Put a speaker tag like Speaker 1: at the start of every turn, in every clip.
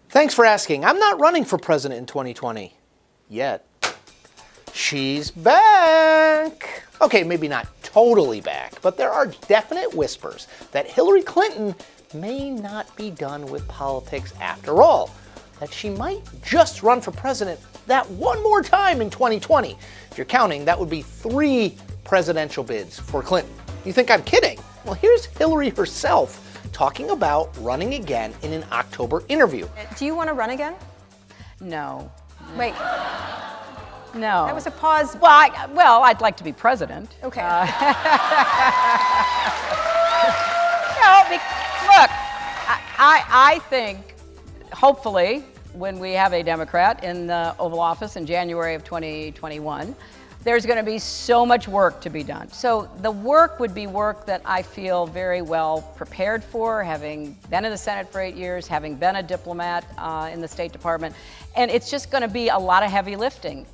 Speaker 1: Thanks for asking. I'm not running for president in 2020. Yet. She's back. Okay, maybe not totally back, but there are definite whispers that Hillary Clinton may not be done with politics after all. That she might just run for president that one more time in 2020. If you're counting, that would be 3 presidential bids for Clinton. You think I'm kidding? Well, here's Hillary herself talking about running again in an October interview.
Speaker 2: Do you want to run again?
Speaker 3: No.
Speaker 2: Wait,
Speaker 3: No.
Speaker 2: that was a pause.
Speaker 3: Well, I'd like to be president.
Speaker 2: Okay.
Speaker 3: Look, I think, hopefully, when we have a Democrat in the Oval Office in January of 2021, there's going to be so much work to be done. So the work would be work that I feel very well prepared for, having been in the Senate for 8 years, having been a diplomat in the State Department, and it's just going to be a lot of heavy lifting.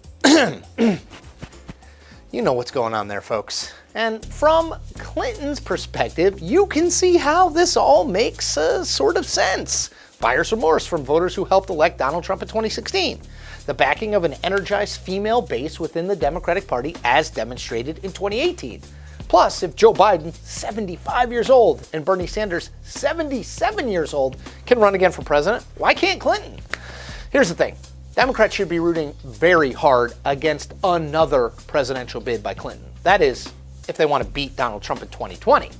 Speaker 1: You know what's going on there, folks. And from Clinton's perspective, you can see how this all makes sort of sense. Buyer's remorse from voters who helped elect Donald Trump in 2016. The backing of an energized female base within the Democratic Party as demonstrated in 2018. Plus, if Joe Biden, 75 years old, and Bernie Sanders, 77 years old, can run again for president, why can't Clinton? Here's the thing. Democrats should be rooting very hard against another presidential bid by Clinton. That is, if they want to beat Donald Trump in 2020.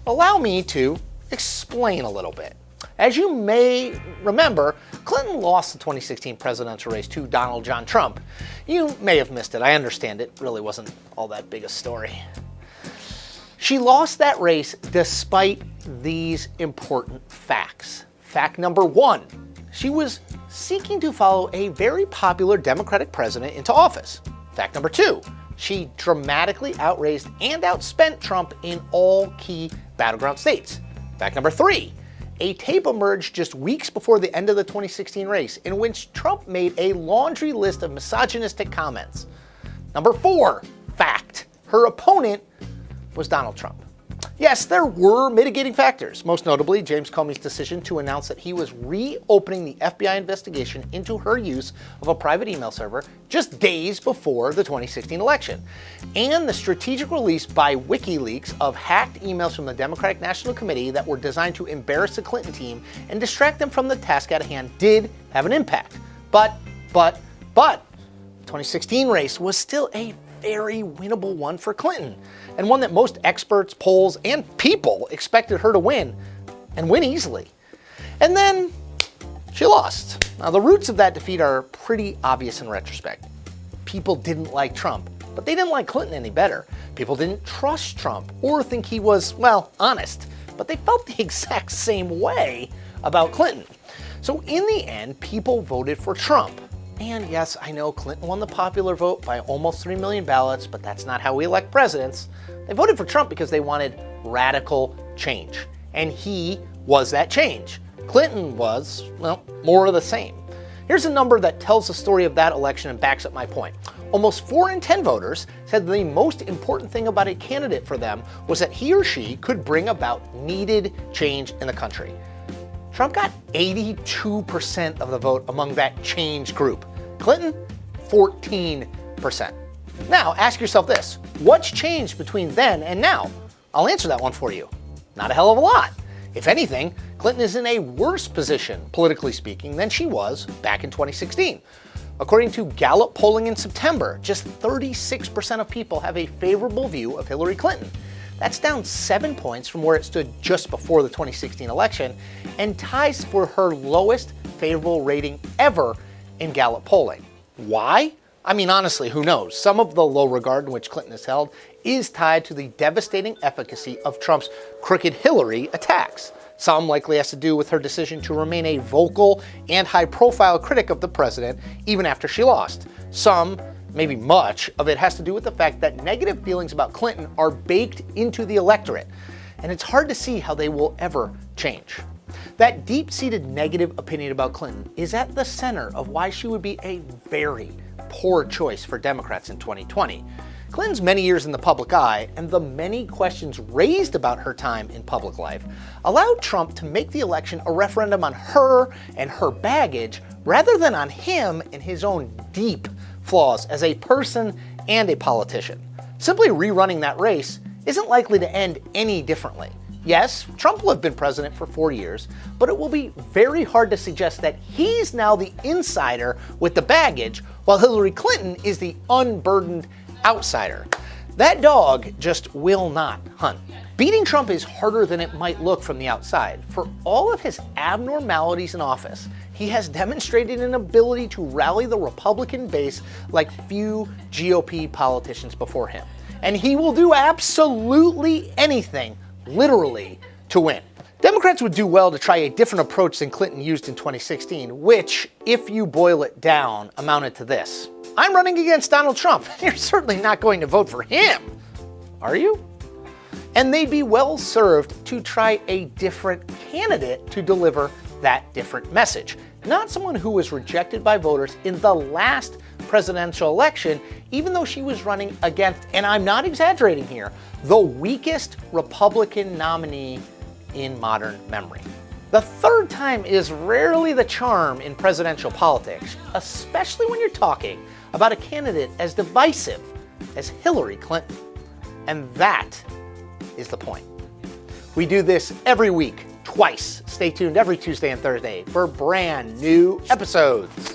Speaker 1: Allow me to explain a little bit. As you may remember, Clinton lost the 2016 presidential race to Donald John Trump. You may have missed it. I understand it really wasn't all that big a story. She lost that race despite these important facts. Fact number 1, she was seeking to follow a very popular Democratic president into office. Fact number 2, she dramatically outraised and outspent Trump in all key battleground states. Fact number 3, a tape emerged just weeks before the end of the 2016 race in which Trump made a laundry list of misogynistic comments. Number 4, fact, her opponent was Donald Trump. Yes, there were mitigating factors, most notably James Comey's decision to announce that he was reopening the FBI investigation into her use of a private email server just days before the 2016 election, and the strategic release by WikiLeaks of hacked emails from the Democratic National Committee that were designed to embarrass the Clinton team and distract them from the task at hand did have an impact. But, the 2016 race was still a very winnable one for Clinton, and one that most experts, polls, and people expected her to win, and win easily. And then she lost. Now, the roots of that defeat are pretty obvious in retrospect. People didn't like Trump, but they didn't like Clinton any better. People didn't trust Trump or think he was, well, honest, but they felt the exact same way about Clinton. So in the end, people voted for Trump. And yes, I know Clinton won the popular vote by almost 3 million ballots, but that's not how we elect presidents. They voted for Trump because they wanted radical change. And he was that change. Clinton was, well, more of the same. Here's a number that tells the story of that election and backs up my point. Almost 4 in 10 voters said the most important thing about a candidate for them was that he or she could bring about needed change in the country. Trump got 82% of the vote among that change group. Clinton, 14%. Now, ask yourself this. What's changed between then and now? I'll answer that one for you. Not a hell of a lot. If anything, Clinton is in a worse position, politically speaking, than she was back in 2016. According to Gallup polling in September, just 36% of people have a favorable view of Hillary Clinton. That's down 7 points from where it stood just before the 2016 election and ties for her lowest favorable rating ever in Gallup polling. Why? I mean, honestly, who knows? Some of the low regard in which Clinton is held is tied to the devastating efficacy of Trump's crooked Hillary attacks. Some likely has to do with her decision to remain a vocal and high-profile critic of the president even after she lost. Some, maybe much, of it has to do with the fact that negative feelings about Clinton are baked into the electorate, and it's hard to see how they will ever change. That deep-seated negative opinion about Clinton is at the center of why she would be a very poor choice for Democrats in 2020. Clinton's many years in the public eye and the many questions raised about her time in public life allowed Trump to make the election a referendum on her and her baggage rather than on him and his own deep flaws as a person and a politician. Simply rerunning that race isn't likely to end any differently. Yes, Trump will have been president for 4 years, but it will be very hard to suggest that he's now the insider with the baggage, while Hillary Clinton is the unburdened outsider. That dog just will not hunt. Beating Trump is harder than it might look from the outside. For all of his abnormalities in office, he has demonstrated an ability to rally the Republican base like few GOP politicians before him. And he will do absolutely anything, literally, to win. Democrats would do well to try a different approach than Clinton used in 2016, which, if you boil it down, amounted to this. I'm running against Donald Trump. You're certainly not going to vote for him, are you? And they'd be well served to try a different candidate to deliver that different message. Not someone who was rejected by voters in the last presidential election, even though she was running against, and I'm not exaggerating here, the weakest Republican nominee in modern memory. The third time is rarely the charm in presidential politics, especially when you're talking about a candidate as divisive as Hillary Clinton. And that is the point. We do this every week, twice. Stay tuned every Tuesday and Thursday for brand new episodes.